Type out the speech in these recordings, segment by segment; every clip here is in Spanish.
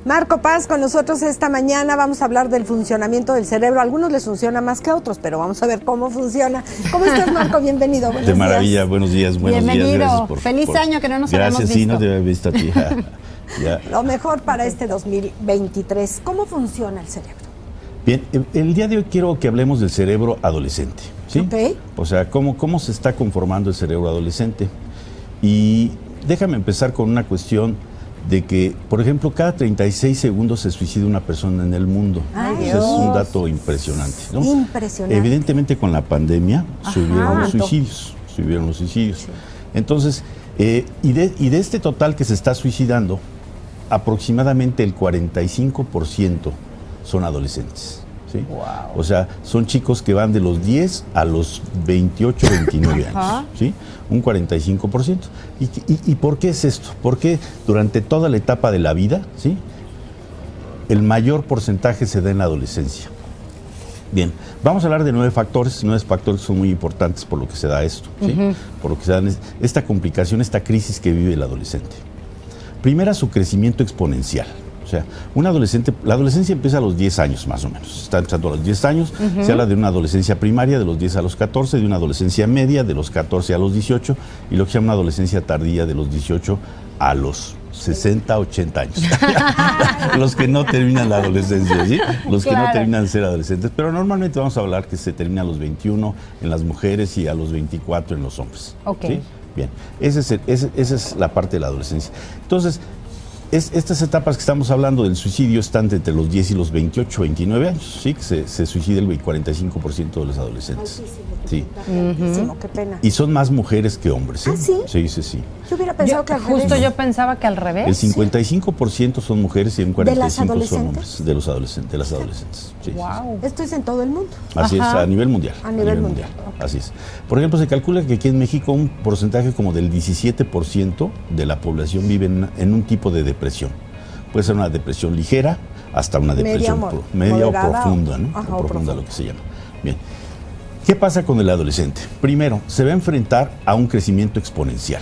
Marco Paz con nosotros esta mañana. Vamos a hablar del funcionamiento del cerebro. A algunos les funciona más que a otros, pero vamos a ver cómo funciona. ¿Cómo estás, Marco? Bienvenido. Buenos días. Maravilla, buenos días. Bienvenido. Gracias Feliz año que no nos habíamos visto. Gracias, sí, no te había visto a ti. Ya. Lo mejor para este 2023. ¿Cómo funciona el cerebro? Bien, el día de hoy quiero que hablemos del cerebro adolescente, ¿sí? Okay. O sea, cómo se está conformando el cerebro adolescente. Y déjame empezar con una cuestión de que, por ejemplo, cada 36 segundos se suicida una persona en el mundo. Ay, Ese es un dato impresionante, ¿no? Impresionante. Evidentemente con la pandemia subieron los suicidios. Sí. Entonces, y de este total que se está suicidando, aproximadamente el 45% son adolescentes. ¿Sí? Wow. O sea, son chicos que van de los 10 a los 28, 29 años. ¿Sí? Un 45%. ¿Y por qué es esto? Porque durante toda la etapa de la vida, ¿sí?, el mayor porcentaje se da en la adolescencia. Bien, vamos a hablar de 9 factores. 9 factores son muy importantes por lo que se da esto, ¿sí? Por lo que se da esta complicación, esta crisis que vive el adolescente. Primera, su crecimiento exponencial. O sea, la adolescencia empieza a los 10 años más o menos. Está empezando a los 10 años. Se habla de una adolescencia primaria de los 10 a los 14, de una adolescencia media de los 14 a los 18 y lo que se llama una adolescencia tardía de los 18 a los 60, 80 años. Los que no terminan la adolescencia, ¿sí? Los que no terminan de ser adolescentes. Pero normalmente vamos a hablar que se termina a los 21 en las mujeres y a los 24 en los hombres. Okay. ¿Sí? Bien, esa es la parte de la adolescencia. Entonces, estas etapas que estamos hablando del suicidio están entre los 10 y los 28, 29 años, ¿sí? Que se suicida el 45% de los adolescentes. Sí. Qué pena. Y son más mujeres que hombres, ¿eh? ¿Ah, sí? Sí. Yo hubiera pensado que al revés. Justo yo pensaba que al revés. El 55% son mujeres y el 45% son hombres. ¿De las adolescentes. Sí, wow. Esto es en todo el mundo. Así es, a nivel mundial. A nivel mundial. Okay. Así es. Por ejemplo, se calcula que aquí en México un porcentaje como del 17% de la población vive en un tipo de depresión. Puede ser una depresión ligera hasta una depresión media o profunda, ¿no? O profunda, lo que se llama. Bien. ¿Qué pasa con el adolescente? Primero, se va a enfrentar a un crecimiento exponencial.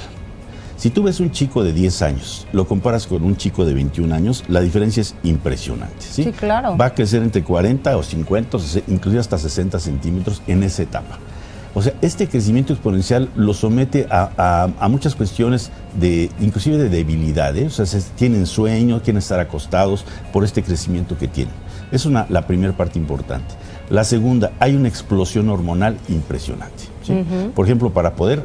Si tú ves un chico de 10 años, lo comparas con un chico de 21 años, la diferencia es impresionante. Sí, claro. Va a crecer entre 40 o 50, inclusive hasta 60 centímetros en esa etapa. O sea, este crecimiento exponencial lo somete a muchas cuestiones inclusive de debilidad, ¿eh? O sea, tienen sueño, quieren estar acostados por este crecimiento que tienen. Es la primera parte importante. La segunda, hay una explosión hormonal impresionante, ¿sí? Por ejemplo, para poder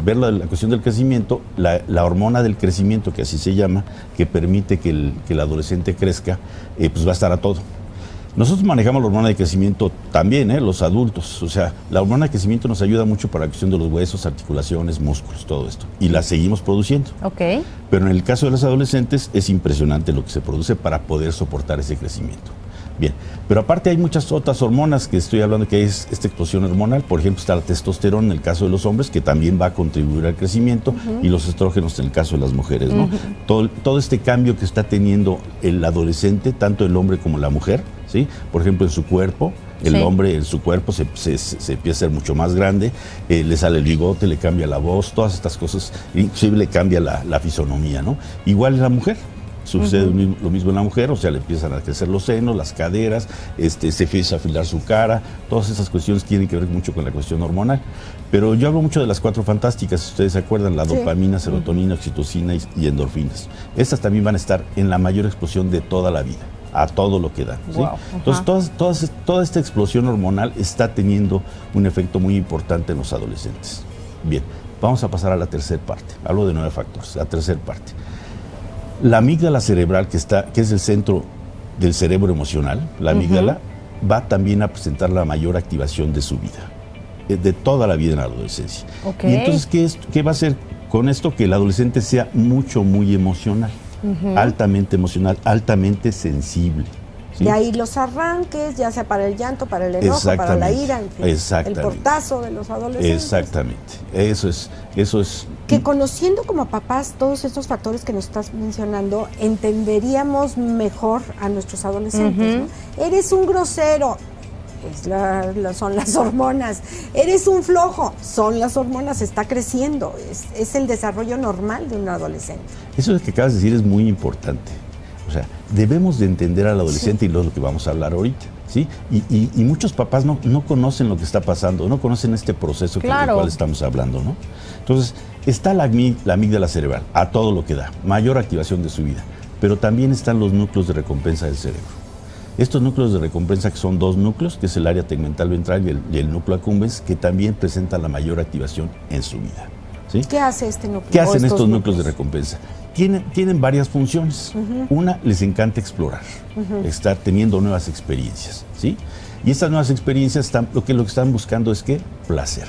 ver la cuestión del crecimiento, la hormona del crecimiento, que así se llama, que permite que el adolescente crezca, pues va a estar a todo. Nosotros manejamos la hormona de crecimiento también, los adultos. O sea, la hormona de crecimiento nos ayuda mucho para la cuestión de los huesos, articulaciones, músculos, todo esto. Y la seguimos produciendo. Okay. Pero en el caso de los adolescentes es impresionante lo que se produce para poder soportar ese crecimiento. Bien, pero aparte hay muchas otras hormonas que estoy hablando, que es esta explosión hormonal. Por ejemplo, está la testosterona en el caso de los hombres, que también va a contribuir al crecimiento, y los estrógenos en el caso de las mujeres, ¿no? Todo este cambio que está teniendo el adolescente, tanto el hombre como la mujer, ¿sí? Por ejemplo, en su cuerpo, el hombre en su cuerpo se empieza a ser mucho más grande, le sale el bigote, le cambia la voz, todas estas cosas, inclusive le cambia la fisonomía, ¿no? Igual en la mujer. Sucede lo mismo en la mujer, o sea, le empiezan a crecer los senos, las caderas, se empieza a afilar su cara, todas esas cuestiones tienen que ver mucho con la cuestión hormonal. Pero yo hablo mucho de las 4 fantásticas, si ustedes se acuerdan, la dopamina, serotonina, oxitocina y endorfinas. Estas también van a estar en la mayor explosión de toda la vida, a todo lo que dan, ¿sí? Wow. Entonces, toda esta explosión hormonal está teniendo un efecto muy importante en los adolescentes. Bien, vamos a pasar a la tercera parte. Hablo de 9 factores, la tercera parte. La amígdala cerebral, que es el centro del cerebro emocional, la amígdala, va también a presentar la mayor activación de su vida, de toda la vida en la adolescencia. Okay. Y entonces, ¿qué va a hacer con esto? Que el adolescente sea muy emocional, altamente emocional, altamente sensible. ¿Sí? De ahí los arranques, ya sea para el llanto, para el enojo, para la ira, en fin, el portazo de los adolescentes. Exactamente, eso es. Que conociendo como papás todos estos factores que nos estás mencionando, entenderíamos mejor a nuestros adolescentes, ¿no? Eres un grosero, pues son las hormonas. Eres un flojo, son las hormonas, está creciendo, es el desarrollo normal de un adolescente. Eso que acabas de decir es muy importante. O sea, debemos de entender al adolescente y lo es lo que vamos a hablar ahorita, ¿sí? Y muchos papás no conocen lo que está pasando, no conocen este proceso del cual estamos hablando, ¿no? Entonces, está la amígdala cerebral, a todo lo que da, mayor activación de su vida, pero también están los núcleos de recompensa del cerebro. Estos núcleos de recompensa, que son 2 núcleos, que es el área tegmental ventral y el núcleo accumbens, que también presentan la mayor activación en su vida, ¿sí? ¿Qué hace este núcleo? ¿Qué hacen estos núcleos de recompensa? Tienen varias funciones. Una, les encanta explorar, estar teniendo nuevas experiencias, ¿sí? Y estas nuevas experiencias lo que están buscando es ¿qué? Placer.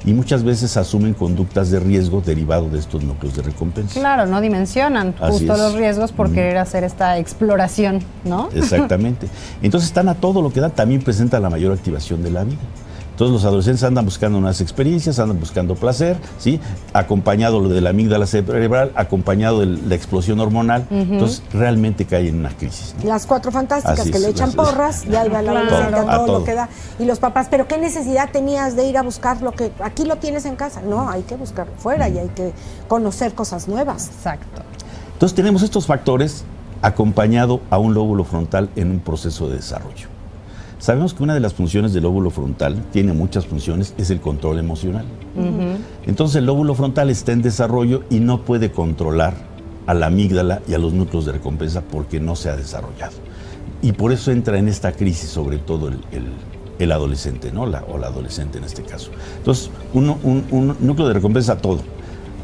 Y muchas veces asumen conductas de riesgo derivado de estos núcleos de recompensa. Claro, no dimensionan justo los riesgos por querer hacer esta exploración, ¿no? Exactamente. Entonces están a todo lo que dan, también presenta la mayor activación de la vida. Entonces los adolescentes andan buscando unas experiencias, andan buscando placer, ¿sí? Acompañado de la amígdala cerebral, acompañado de la explosión hormonal. Entonces realmente caen en una crisis, ¿no? Las 4 fantásticas que le echan porras y ahí va el adolescente a todo lo que da. Y los papás, ¿pero qué necesidad tenías de ir a buscar lo que aquí lo tienes en casa? No, hay que buscarlo fuera y hay que conocer cosas nuevas. Exacto. Entonces tenemos estos factores acompañado a un lóbulo frontal en un proceso de desarrollo. Sabemos que una de las funciones del lóbulo frontal, tiene muchas funciones, es el control emocional. Entonces el lóbulo frontal está en desarrollo y no puede controlar a la amígdala y a los núcleos de recompensa porque no se ha desarrollado. Y por eso entra en esta crisis sobre todo el adolescente, ¿no? O la adolescente en este caso. Entonces un núcleo de recompensa todo,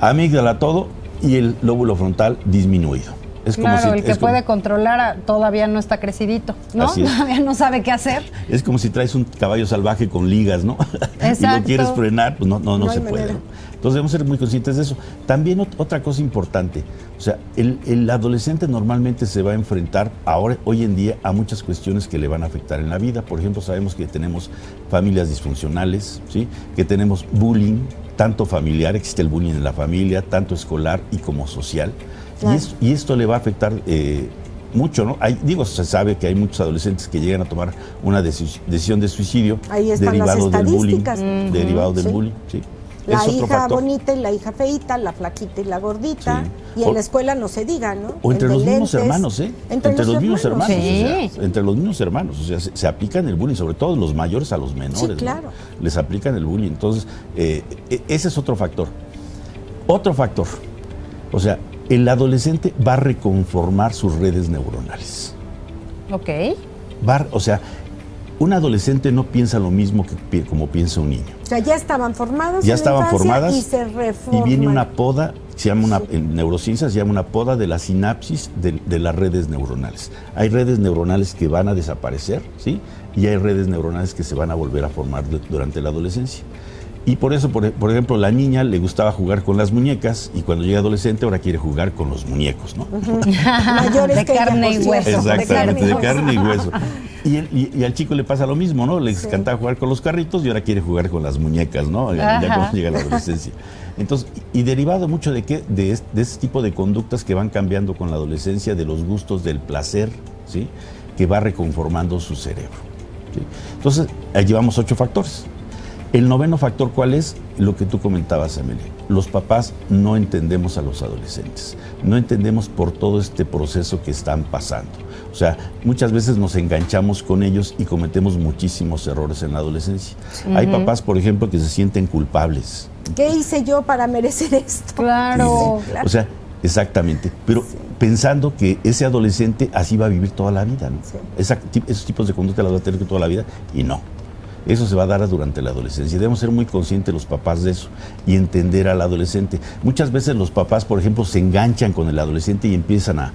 amígdala todo y el lóbulo frontal disminuido. Es claro, como si, el que puede controlar todavía no está crecidito, ¿no? Todavía no sabe qué hacer. Es como si traes un caballo salvaje con ligas, ¿no? Exacto. Y lo quieres frenar, pues no se puede, ¿no? Entonces debemos ser muy conscientes de eso. También otra cosa importante, o sea, el adolescente normalmente se va a enfrentar hoy en día a muchas cuestiones que le van a afectar en la vida. Por ejemplo, sabemos que tenemos familias disfuncionales, ¿sí? Que tenemos bullying, tanto familiar, existe el bullying en la familia, tanto escolar y como social. Claro. Y esto le va a afectar mucho, ¿no? Se sabe que hay muchos adolescentes que llegan a tomar una decisión de suicidio derivado del bullying. Derivado del bullying, sí. La hija bonita y la hija feita, la flaquita y la gordita, sí. Y en la escuela no se diga, ¿no? O entre los mismos hermanos, ¿eh? Entre los mismos hermanos. Sí. O sea, entre los mismos hermanos, o sea, se aplican el bullying, sobre todo los mayores a los menores, sí, claro. ¿No? Les aplican el bullying. Entonces, ese es otro factor. Otro factor, o sea, el adolescente va a reconformar sus redes neuronales. Ok. O sea, un adolescente no piensa lo mismo como piensa un niño. O sea, ya estaban formadas. Ya estaban formadas y se reforman. Y viene una poda, en neurociencias se llama una poda de la sinapsis de las redes neuronales. Hay redes neuronales que van a desaparecer, ¿sí? Y hay redes neuronales que se van a volver a formar durante la adolescencia. Y por eso, por ejemplo, la niña le gustaba jugar con las muñecas y cuando llega adolescente ahora quiere jugar con los muñecos, ¿no? Mayores de carne y hueso. Exactamente, de carne y hueso. Y al chico le pasa lo mismo, ¿no? Le encantaba jugar con los carritos y ahora quiere jugar con las muñecas, ¿no? Ya cuando llega la adolescencia. Entonces, y derivado mucho de ese tipo de conductas que van cambiando con la adolescencia, de los gustos del placer, ¿sí? Que va reconformando su cerebro, ¿sí? Entonces, ahí llevamos 8 factores. El 9º factor, ¿cuál es? Lo que tú comentabas, Amelia. Los papás no entendemos a los adolescentes. No entendemos por todo este proceso que están pasando. O sea, muchas veces nos enganchamos con ellos y cometemos muchísimos errores en la adolescencia. Hay papás, por ejemplo, que se sienten culpables. ¿Qué hice yo para merecer esto? Claro. O sea, exactamente. Pero pensando que ese adolescente así va a vivir toda la vida, ¿no? Sí. Esos tipos de conducta las va a tener que toda la vida y no. Eso se va a dar durante la adolescencia. Debemos ser muy conscientes los papás de eso y entender al adolescente. Muchas veces los papás, por ejemplo, se enganchan con el adolescente y empiezan a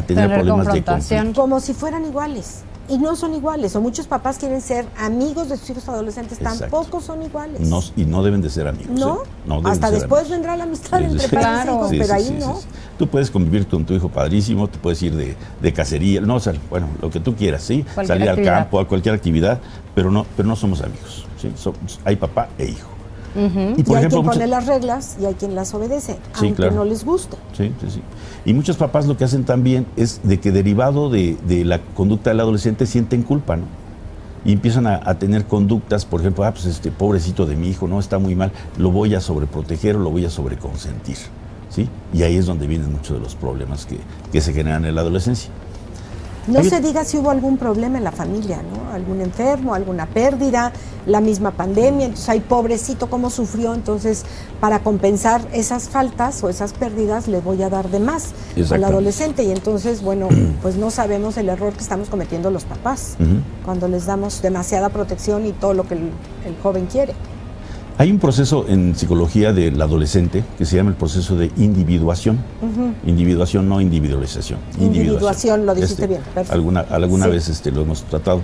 tener problemas de conflicto. Como si fueran iguales. Y no son iguales. O muchos papás quieren ser amigos de sus hijos adolescentes. Exacto. Tampoco son iguales. Y no deben de ser amigos. No, hasta después vendrá la amistad entre padres e hijos, pero ahí no. Tú puedes convivir con tu hijo padrísimo, te puedes ir de cacería, no, o sea, bueno, lo que tú quieras, ¿sí? Salir al campo, a cualquier actividad, pero no somos amigos, ¿sí? Hay papá e hijo. Y por ejemplo, hay quien pone las reglas y hay quien las obedece, aunque no les guste. Sí. Y muchos papás lo que hacen también es de que derivado de la conducta del adolescente sienten culpa, ¿no? Y empiezan a tener conductas, por ejemplo, pobrecito de mi hijo, no, está muy mal, lo voy a sobreproteger o lo voy a sobreconsentir, ¿sí? Y ahí es donde vienen muchos de los problemas que se generan en la adolescencia. No se diga si hubo algún problema en la familia, ¿no? Algún enfermo, alguna pérdida, la misma pandemia, entonces ay, pobrecito, cómo sufrió, entonces para compensar esas faltas o esas pérdidas le voy a dar de más al adolescente y entonces, bueno, pues no sabemos el error que estamos cometiendo los papás cuando les damos demasiada protección y todo lo que el joven quiere. Hay un proceso en psicología del adolescente que se llama el proceso de individuación. Individuación, no individualización. Individuación, lo dijiste bien. Perfecto. Alguna vez lo hemos tratado.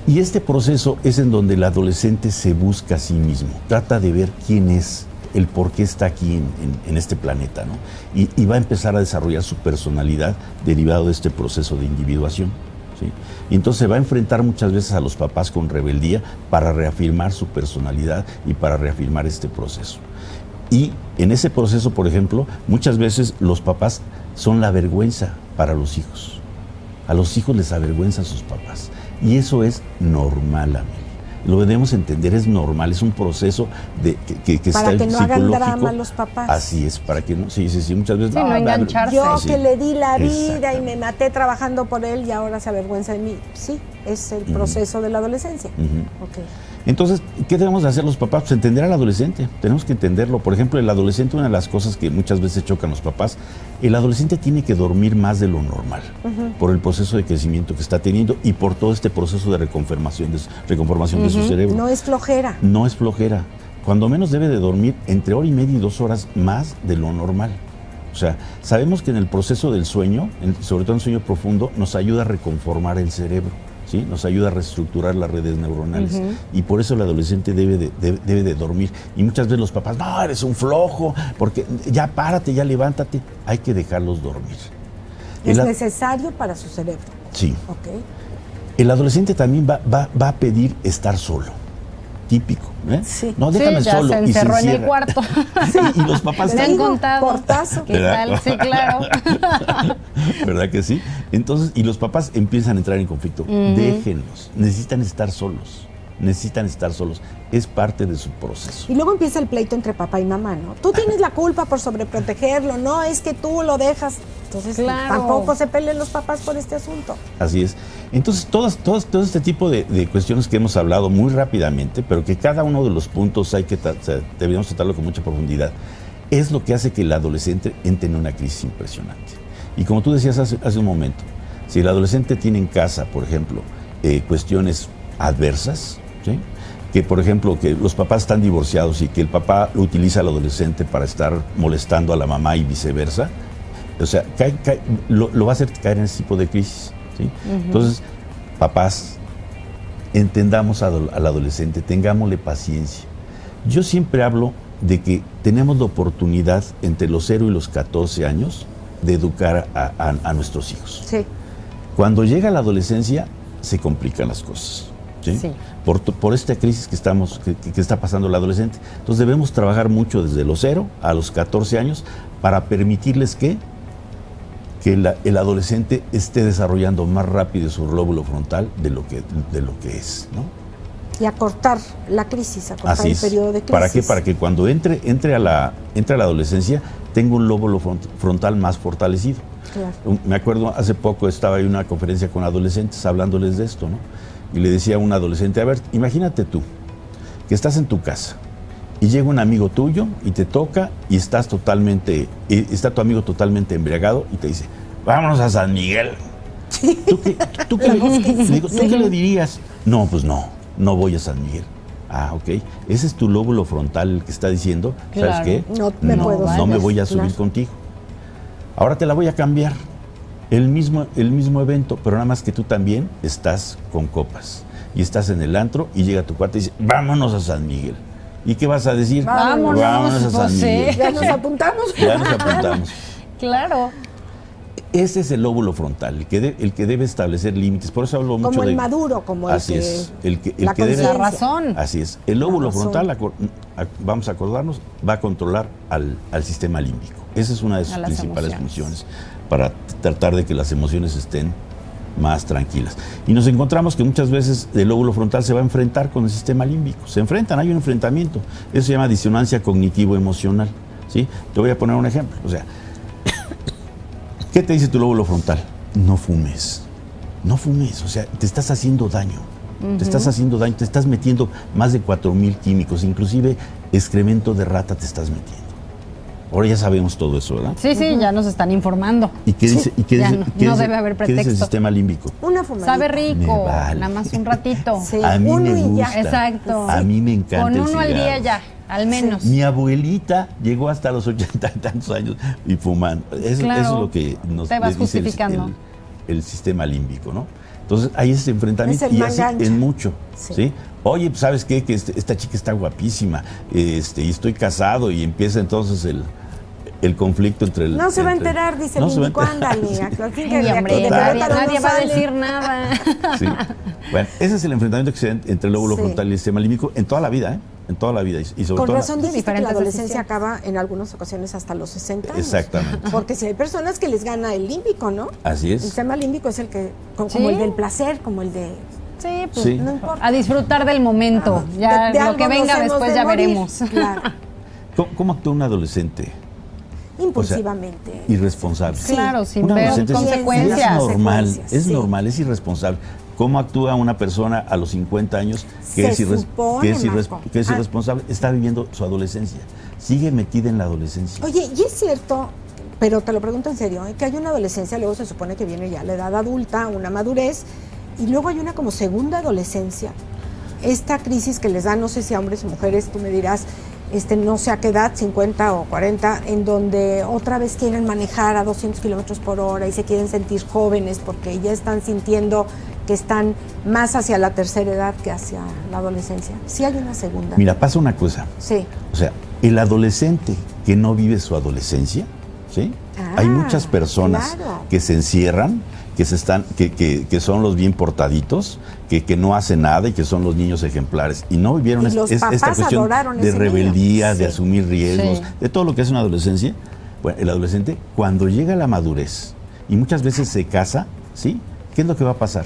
Y este proceso es en donde el adolescente se busca a sí mismo. Trata de ver quién es, el por qué está aquí en este planeta, ¿no? Y va a empezar a desarrollar su personalidad derivado de este proceso de individuación. ¿Sí? Y entonces va a enfrentar muchas veces a los papás con rebeldía para reafirmar su personalidad y para reafirmar este proceso. Y en ese proceso, por ejemplo, muchas veces los papás son la vergüenza para los hijos. A los hijos les avergüenza a sus papás. Y eso es normal, Amelia. Lo debemos entender, es normal, es un proceso que para está que no hagan drama los papás. Así es, para que no, sí, muchas veces. Sí, no engancharse. Yo que le di la vida y me maté trabajando por él y ahora se avergüenza de mí. Sí, es el proceso de la adolescencia. Okay. Entonces, ¿qué debemos de hacer los papás? Pues entender al adolescente, tenemos que entenderlo. Por ejemplo, el adolescente, una de las cosas que muchas veces chocan los papás, el adolescente tiene que dormir más de lo normal, por el proceso de crecimiento que está teniendo y por todo este proceso de reconformación de su cerebro. No es flojera. No es flojera. Cuando menos debe de dormir entre hora y media y 2 horas más de lo normal. O sea, sabemos que en el proceso del sueño, sobre todo en el sueño profundo, nos ayuda a reconformar el cerebro. ¿Sí? Nos ayuda a reestructurar las redes neuronales y por eso el adolescente debe de dormir. Y muchas veces los papás, no, eres un flojo, porque ya párate, ya levántate. Hay que dejarlos dormir. Es necesario para su cerebro. Sí. Okay. El adolescente también va a pedir estar solo. Típico, ¿eh? Sí. No, déjame ya solo. Se encerró en el cuarto. Y los papás me han contado. Portazo. ¿Qué tal? Sí, claro. ¿Verdad que sí? Entonces, y los papás empiezan a entrar en conflicto. Déjenlos. Necesitan estar solos. Es parte de su proceso. Y luego empieza el pleito entre papá y mamá, ¿no? Tú tienes la culpa por sobreprotegerlo, no es que tú lo dejas. Entonces, tampoco se peleen los papás por este asunto. Así es. Entonces, todo este tipo de cuestiones que hemos hablado muy rápidamente, pero que cada uno de los puntos deberíamos tratarlo con mucha profundidad, es lo que hace que el adolescente entre en una crisis impresionante. Y como tú decías hace un momento, si el adolescente tiene en casa, por ejemplo, cuestiones adversas, ¿sí? Que por ejemplo que los papás están divorciados y que el papá utiliza al adolescente para estar molestando a la mamá y viceversa, o sea, lo va a hacer caer en ese tipo de crisis, ¿sí? Entonces, papás, entendamos al adolescente, tengámosle paciencia. Yo siempre hablo de que tenemos la oportunidad entre los 0 y los 14 años de educar a nuestros hijos. Sí. Cuando llega la adolescencia, se complican las cosas. ¿Sí? Sí. Por esta crisis que está pasando el adolescente. Entonces debemos trabajar mucho desde los 0 a los 14 años para permitirles que el adolescente esté desarrollando más rápido su lóbulo frontal de lo que es, ¿no? Y acortar la crisis, acortar el periodo de crisis. ¿Para qué? Para que cuando entre a la adolescencia tenga un lóbulo frontal más fortalecido. Claro. Me acuerdo, hace poco estaba en una conferencia con adolescentes hablándoles de esto, ¿no? Y le decía a un adolescente, a ver, imagínate tú, que estás en tu casa y llega un amigo tuyo y te toca y está tu amigo totalmente embriagado y te dice, vámonos a San Miguel. Sí. ¿Tú qué le dirías? No, pues no voy a San Miguel. Ah, ok. Ese es tu lóbulo frontal el que está diciendo, claro. ¿Sabes qué? No me voy a subir contigo. Ahora te la voy a cambiar. El mismo evento, pero nada más que tú también estás con copas. Y estás en el antro y llega tu cuate y dice, vámonos a San Miguel. ¿Y qué vas a decir? Vámonos a San Miguel. ¿Ya nos apuntamos? Ya nos apuntamos. Claro. Ese es el lóbulo frontal, el que debe establecer límites. Por eso hablo mucho de... Como el maduro, como así el que... Así es. El que debe... La razón. Así es. El lóbulo frontal, vamos a acordarnos, va a controlar al sistema límbico. Esa es una de sus principales funciones, para tratar de que las emociones estén más tranquilas. Y nos encontramos que muchas veces el lóbulo frontal se va a enfrentar con el sistema límbico. Se enfrentan, hay un enfrentamiento. Eso se llama disonancia cognitivo-emocional. ¿sí? Te voy a poner un ejemplo. O sea, ¿qué te dice tu lóbulo frontal? No fumes. No fumes. O sea, te estás haciendo daño. Te estás haciendo daño. Te estás metiendo más de 4,000 químicos. Inclusive excremento de rata te estás metiendo. Ahora ya sabemos todo eso, ¿verdad? Sí, ya nos están informando. ¿Y qué dice? ¿Y qué Ya dice? no debe haber ¿Qué dice el pretexto. sistema límbico? Una fumadita. Sabe rico, Me vale. nada más un ratito. Sí, A mí me uno y ya. gusta. Exacto. A mí me encanta Con el uno al día cigarro. ya, al menos. Mi abuelita llegó hasta los 80 y tantos años y fumando. Eso, Claro, eso es lo que nos te vas le dice justificando. el sistema límbico, ¿no? Entonces hay ese enfrentamiento Es el y así mangancha. en mucho, Sí. ¿sí? Oye, pues, ¿sabes qué? Que esta chica está guapísima, y estoy casado, y empieza entonces el conflicto entre el... No se va a entre- enterar, dice no el se va a límbico, enterar. ándale. Sí. Al fin Y que hombre, de Total. Querétaro no nadie va a sale. decir nada. Sí. Bueno, ese es el enfrentamiento que se da entre el lóbulo Sí. frontal y el sistema límbico en toda la vida, ¿eh? En toda la vida. Y sobre Con todo... razón dijiste que diferentes la adolescencia decisiones. acaba en algunas ocasiones hasta los 60 años. Exactamente. Porque si hay personas que les gana el límbico, ¿no? Así El es. sistema límbico es el que, como Sí. el del placer, como el de... Sí, pues Sí. No importa. a disfrutar del momento. Ya De lo algo que venga nos hemos después de ya morir. veremos. Claro, ¿Cómo actúa un adolescente? impulsivamente. Irresponsable. Sí. Claro, sin Un ver adolescente consecuencias. es normal, Consecuencias, sí. normal, es irresponsable. ¿Cómo actúa una persona a los 50 años Se supone, Marco. que es irresponsable? Está viviendo su adolescencia, sigue metida en la adolescencia. Oye, y es cierto, pero te lo pregunto en serio, que hay una adolescencia, luego se supone que viene ya la edad adulta, una madurez, y luego hay una como segunda adolescencia. Esta crisis que les da, no sé si a hombres o mujeres, tú me dirás, no sé a qué edad, 50 o 40, en donde otra vez quieren manejar a 200 kilómetros por hora y se quieren sentir jóvenes porque ya están sintiendo que están más hacia la tercera edad que hacia la adolescencia. Sí hay una segunda. Mira, pasa una cosa, Sí. o sea, el adolescente que no vive su adolescencia, ¿sí? Hay muchas personas claro. que se encierran, que son los bien portaditos, que no hacen nada y que son los niños ejemplares. Y no vivieron Y los esta papás cuestión adoraron de ese rebeldía, niño. de Sí. asumir riesgos, Sí. de todo lo que es una adolescencia. Bueno, el adolescente, cuando llega a la madurez y muchas veces se casa, ¿sí? ¿Qué es lo que va a pasar?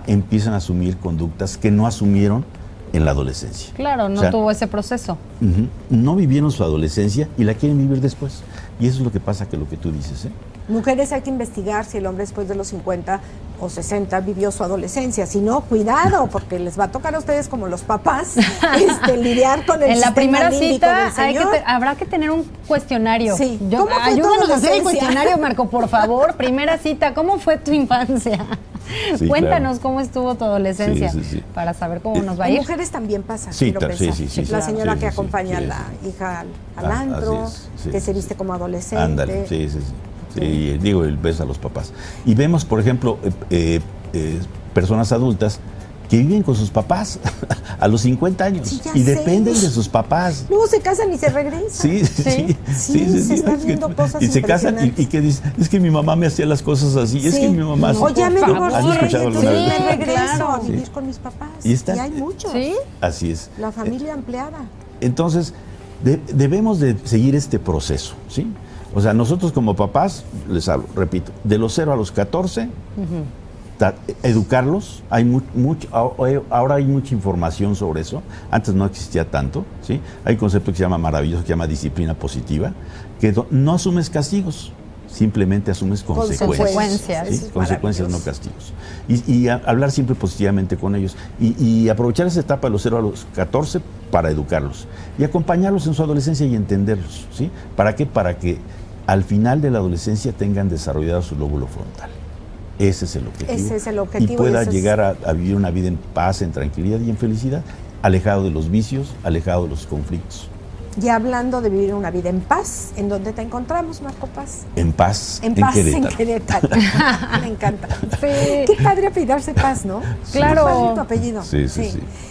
Empiezan a asumir conductas que no asumieron en la adolescencia. Claro, no O sea, tuvo ese proceso. Ujú. No vivieron su adolescencia y la quieren vivir después. Y eso es lo que pasa, que lo que tú dices, ¿eh? Mujeres, hay que investigar si el hombre después de los 50 o 60 vivió su adolescencia. Si no, cuidado, porque les va a tocar a ustedes como los papás lidiar con el En la sistema primera límbico cita del señor. habrá que tener un cuestionario. Sí. ¿Cómo fue tu Ayúdanos a hacer el adolescencia? cuestionario, Marco, por favor. Primera cita, ¿cómo fue tu infancia? Sí, Cuéntanos claro. cómo estuvo tu adolescencia Sí, sí, sí. para saber cómo nos va a En ir. mujeres también pasa, Sí, quiero sí, pensar. sí, sí, La sí, señora sí, que sí, acompaña sí, a la sí. hija al antro, así es, sí, que se sí, viste como adolescente. Ándale, sí. Sí, digo, ves a los papás. Y vemos, por ejemplo, personas adultas que viven con sus papás a los 50 años Sí, ya y sé. dependen de sus papás. Luego se casan y se regresan. Sí. se están viendo cosas Y se casan impresionantes. y que dicen, es que mi mamá me hacía las cosas así, es Sí. que mi mamá... O ya me por divorcié, favor. ¿Has escuchado entonces alguna vez? me regreso Claro. a vivir Sí. con mis papás. Y está- hay muchos. ¿Sí? Así es. La familia ampliada. Entonces, debemos de seguir este proceso, ¿sí? O sea, nosotros como papás, les hablo, repito, de los 0 a los 14, educarlos, ahora hay mucha información sobre eso, antes no existía tanto, ¿sí? Hay un concepto que se llama maravilloso, que se llama disciplina positiva, que no asumes castigos, simplemente asumes consecuencias. Consecuencias. ¿sí? Eso es Consecuencias, no maravilloso. castigos. Y hablar siempre positivamente con ellos. Y aprovechar esa etapa de los 0 a los 14 para educarlos. Y acompañarlos en su adolescencia y entenderlos. ¿Sí? ¿Para qué? Para que al final de la adolescencia tengan desarrollado su lóbulo frontal. Ese es el objetivo. Ese es el objetivo Y pueda y ese es- llegar a vivir una vida en paz, en tranquilidad y en felicidad, alejado de los vicios, alejado de los conflictos. Y hablando de vivir una vida en paz, ¿en dónde te encontramos, Marco Paz? En paz, En paz Querétaro. en Querétaro. Me encanta. Sí. Qué padre apellidarse Paz, ¿no? Claro. Qué padre tu apellido. Sí.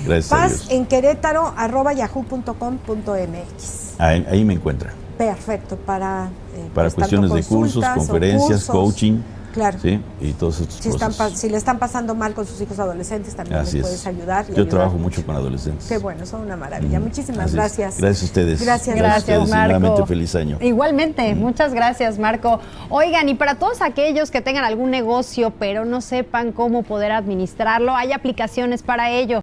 Gracias a Paz Dios. en Querétaro, @yahoo.com.mx. Ahí me encuentra. Perfecto, para Para pues, tanto cuestiones de cursos, consultas o conferencias, cursos. coaching. Claro. ¿Sí? Y todos estos procesos. Si le están pasando mal con sus hijos adolescentes, también Así les es. puedes ayudar. Yo trabajo mucho con adolescentes. Qué bueno, son una maravilla. Muchísimas Así es. gracias. Gracias a ustedes. Gracias. a Gracias, ustedes y Marco. nuevamente feliz año. Igualmente, muchas gracias, Marco. Oigan, y para todos aquellos que tengan algún negocio pero no sepan cómo poder administrarlo, hay aplicaciones para ello.